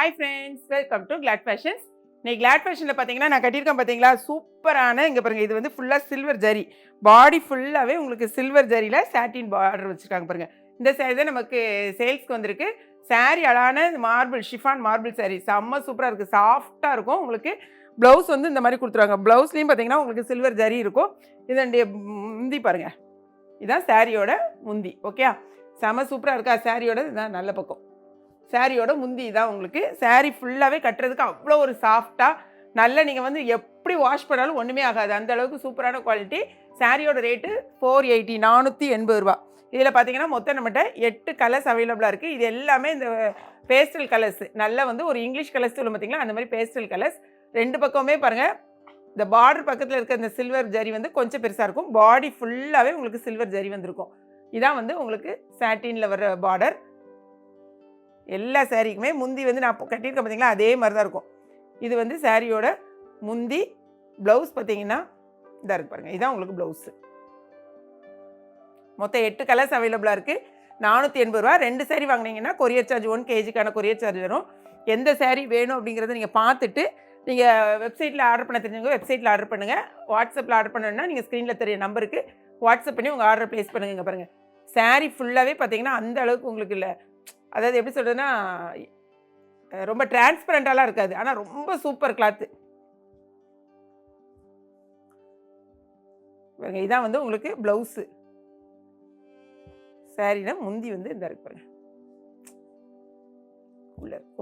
Hi friends, welcome to Glad Fashions. இன்னைக்கு Glad ஃபேஷனில் பார்த்தீங்கன்னா நான் கட்டியிருக்கேன் பார்த்தீங்களா, சூப்பரான இங்கே பாருங்கள். இது வந்து ஃபுல்லாக சில்வர் ஜரி, பாடி ஃபுல்லாகவே உங்களுக்கு சில்வர் ஜரியில் சாட்டின் பார்டர் வச்சுருக்காங்க பாருங்கள். இந்த சாரீ தான் நமக்கு சேல்ஸ்க்கு வந்திருக்கு. சாரீ அழகான மார்பிள் ஷிஃபான் மார்பிள் சாரீ, செம்ம சூப்பராக இருக்குது, சாஃப்டாக இருக்கும். உங்களுக்கு ப்ளவுஸ் வந்து இந்த மாதிரி கொடுத்துருவாங்க. ப்ளவுஸ்லேயும் பார்த்தீங்கன்னா உங்களுக்கு சில்வர் ஜரி இருக்கும். இதனுடைய முந்தி பாருங்கள், இதுதான் சாரியோட முந்தி. ஓகே, செம்ம சூப்பராக இருக்கா சாரியோட. இதுதான் நல்ல பக்கம். சாரியோட முந்தி தான் உங்களுக்கு. சாரீ ஃபுல்லாகவே கட்டுறதுக்கு அவ்வளோ ஒரு சாஃப்டாக நல்ல, நீங்கள் வந்து எப்படி வாஷ் பண்ணாலும் ஒன்றுமே ஆகாது, அந்த அளவுக்கு சூப்பரான குவாலிட்டி. சாரியோட ரேட்டு 480, 480 ரூபா. இதில் பார்த்தீங்கன்னா மொத்தம் நம்மகிட்ட 8 கலர்ஸ் அவைலபிளாக இருக்குது. இது எல்லாமே இந்த பேஸ்டல் கலர்ஸ், நல்ல வந்து ஒரு இங்கிலீஷ் கலர்ஸ் சொல்லும் பார்த்தீங்களா, அந்த மாதிரி பேஸ்டல் கலர்ஸ். ரெண்டு பக்கமே பாருங்கள், இந்த பார்டர் பக்கத்தில் இருக்க இந்த சில்வர் ஜரி வந்து கொஞ்சம் பெருசாக இருக்கும். பாடி ஃபுல்லாகவே உங்களுக்கு சில்வர் ஜரி வந்திருக்கும். இதான் வந்து உங்களுக்கு சாட்டினில் வர பார்டர். எல்லா சாரீக்குமே முந்தி வந்து நான் கட்டியிருக்கேன் பார்த்தீங்களா, அதே மாதிரி தான் இருக்கும். இது வந்து சாரியோட முந்தி. ப்ளவுஸ் பார்த்தீங்கன்னா இதாக இருக்கு பாருங்கள், இதுதான் உங்களுக்கு ப்ளவுஸு. மொத்தம் 8 கலர்ஸ் அவைலபிளாக இருக்குது. 480 ரூபா. 2 சாரீ வாங்கினீங்கன்னா கொரியர் சார்ஜ் 1 kgக்கான கொரியர் சார்ஜ் வரும். எந்த சாரீ வேணும் அப்படிங்கிறத நீங்கள் பார்த்துட்டு, நீங்கள் வெப்சைட்டில் ஆர்டர் பண்ண தெரிஞ்சவங்க வெப்சைட்டில் ஆர்டர் பண்ணுங்கள். வாட்ஸ்அப்பில் ஆர்டர் பண்ணணுன்னா நீங்கள் ஸ்க்ரீனில் தெரிய நம்பருக்கு வாட்ஸ்அப் பண்ணி உங்கள் ஆர்டர் ப்ளேஸ் பண்ணுங்க. பாருங்கள், சாரீ ஃபுல்லாகவே பார்த்தீங்கன்னா அந்த அளவுக்கு உங்களுக்கு இல்லை, அதாவது எப்படி சொல்கிறதுன்னா ரொம்ப டிரான்ஸ்பரண்டாலாம் இருக்காது, ஆனால் ரொம்ப சூப்பர் கிளாத்து. இதான் வந்து உங்களுக்கு ப்ளவுஸு. சாரீனா முந்தி வந்து இந்த இருக்கு பாருங்க,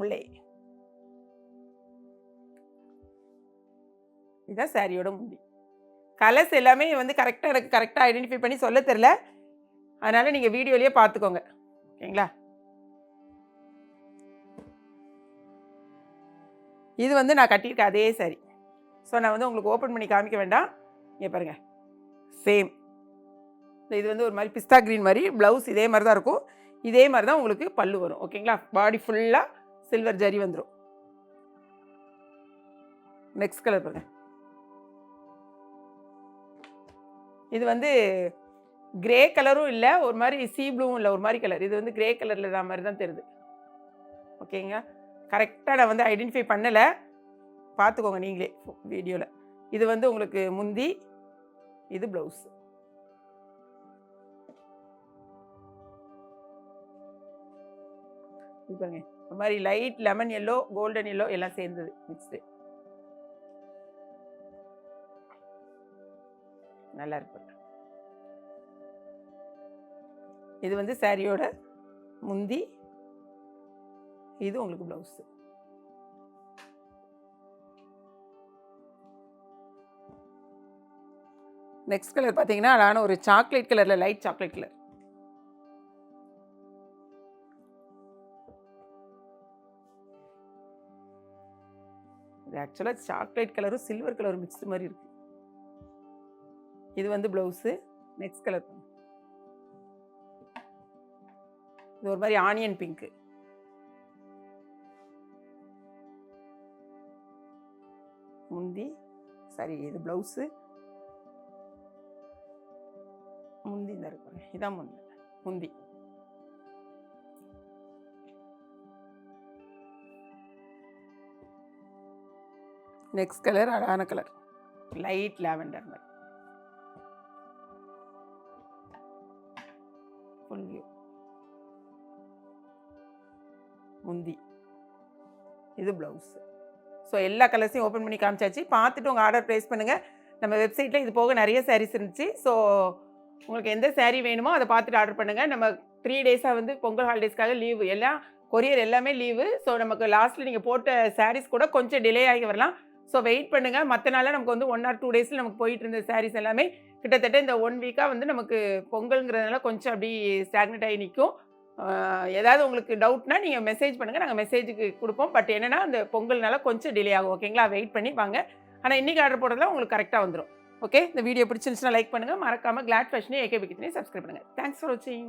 உள்ளே இதுதான் சாரியோட முந்தி. கலர்ஸ் எல்லாமே வந்து கரெக்டாக எனக்கு கரெக்டாக ஐடென்டிஃபை பண்ணி சொல்ல தெரில, அதனால் நீங்கள் வீடியோலேயே பார்த்துக்கோங்க. ஓகேங்களா. இது வந்து நான் கட்டியிருக்கேன் அதே சாரி. ஸோ நான் வந்து உங்களுக்கு ஓப்பன் பண்ணி காமிக்க வேண்டாம். இங்கே பாருங்கள், சேம். இது வந்து ஒரு மாதிரி பிஸ்தா க்ரீன் மாதிரி. ப்ளவுஸ் இதே மாதிரி தான் இருக்கும். இதே மாதிரி தான் உங்களுக்கு பல்லு வரும். ஓகேங்களா. பாடி ஃபுல்லாக சில்வர் ஜரி வந்துடும். நெக்ஸ்ட் கலர் பாருங்கள், இது வந்து கிரே கலரும் இல்லை, ஒரு மாதிரி சீ ப்ளூவும் இல்லை, ஒரு மாதிரி கலர். இது வந்து கிரே கலரில் தான் மாதிரி தான் தெரியுது. ஓகேங்க, கரெக்டாக நான் வந்து ஐடென்டிஃபை பண்ணலை, பார்த்துக்கோங்க நீங்களே வீடியோவில். இது வந்து உங்களுக்கு முந்தி, இது ப்ளவுஸ். இது பாருங்க, ஒரு மாதிரி light lemon yellow, golden yellow எல்லாம் சேர்ந்தது மிக்ஸ்டு. நல்லா இருக்கு. இது வந்து சாரியோட முந்தி, இது உங்களுக்கு ப்ளவுஸ். நெக்ஸ்ட் கலர் பார்த்தீங்கன்னா அழகான ஒரு சாக்லேட் கலரில், லைட் சாக்லேட் கலர். இது ஆக்சுவலாக சாக்லேட் கலரும் சில்வர் கலரும் மிக்ஸ்டு மாதிரி இருக்கு. இது வந்து ப்ளவுஸு. நெக்ஸ்ட் கலர் இது ஒரு மாதிரி ஆனியன் பிங்க்கு. முந்தி, சரி இது ப்ளவுஸு. முந்தி இந்த இருக்கு, இதான் முந்தி. நெக்ஸ்ட் கலர் அழகான கலர், லைட் லாவெண்டர் மாதிரி. Full view. முந்தி, இது ப்ளவுஸ். ஸோ எல்லா கலர்ஸையும் ஓப்பன் பண்ணி காமிச்சாச்சு. பார்த்துட்டு உங்கள் ஆர்டர் ப்ளேஸ் பண்ணுங்கள். நம்ம வெப்சைட்டில் இது போக நிறைய சாரீஸ் இருந்துச்சு. ஸோ உங்களுக்கு எந்த சாரீ வேணுமோ அதை பார்த்துட்டு ஆர்டர் பண்ணுங்கள். நம்ம 3 டேஸாக வந்து பொங்கல் ஹாலிடேஸ்க்காக லீவு, எல்லாம் கொரியர் எல்லாமே லீவு. ஸோ நமக்கு லாஸ்ட்டில் நீங்கள் போட்ட சாரீஸ் கூட கொஞ்சம் டிலே ஆகி வரலாம். ஸோ வெயிட் பண்ணுங்கள். மற்ற நாளில் நமக்கு வந்து 1 or 2 டேஸில் நமக்கு போயிட்டு இருந்த சாரீஸ் எல்லாமே கிட்டத்தட்ட இந்த 1 வீக்காக வந்து நமக்கு பொங்கல்ங்கிறதுனால கொஞ்சம் அப்படி ஸ்டாக்னட் ஆகி நிற்கும். ஏதாவது உங்களுக்கு டவுட்னா நீங்கள் மெசேஜ் பண்ணுங்கள், நாங்கள் மெசேஜுக்கு கொடுப்போம். பட் என்னென்னா அந்த பொங்கல்னால கொஞ்சம் டிலே ஆகும். ஓகேங்களா, வெயிட் பண்ணி வாங்க. ஆனால் இன்றைக்கி ஆர்டர் போடுறதுலாம் உங்களுக்கு கரெக்டாக வந்துடும். ஓகே, இந்த வீடியோ பிடிச்சிருந்துச்சுன்னா லைக் பண்ணுங்கள், மறக்காமல் கிளாட் ஃபேஷனையும் ஏகே பிகிட்னே சப்ஸ்கிரைப் பண்ணுங்கள். தேங்க்ஸ் ஃபார் வாட்சிங்.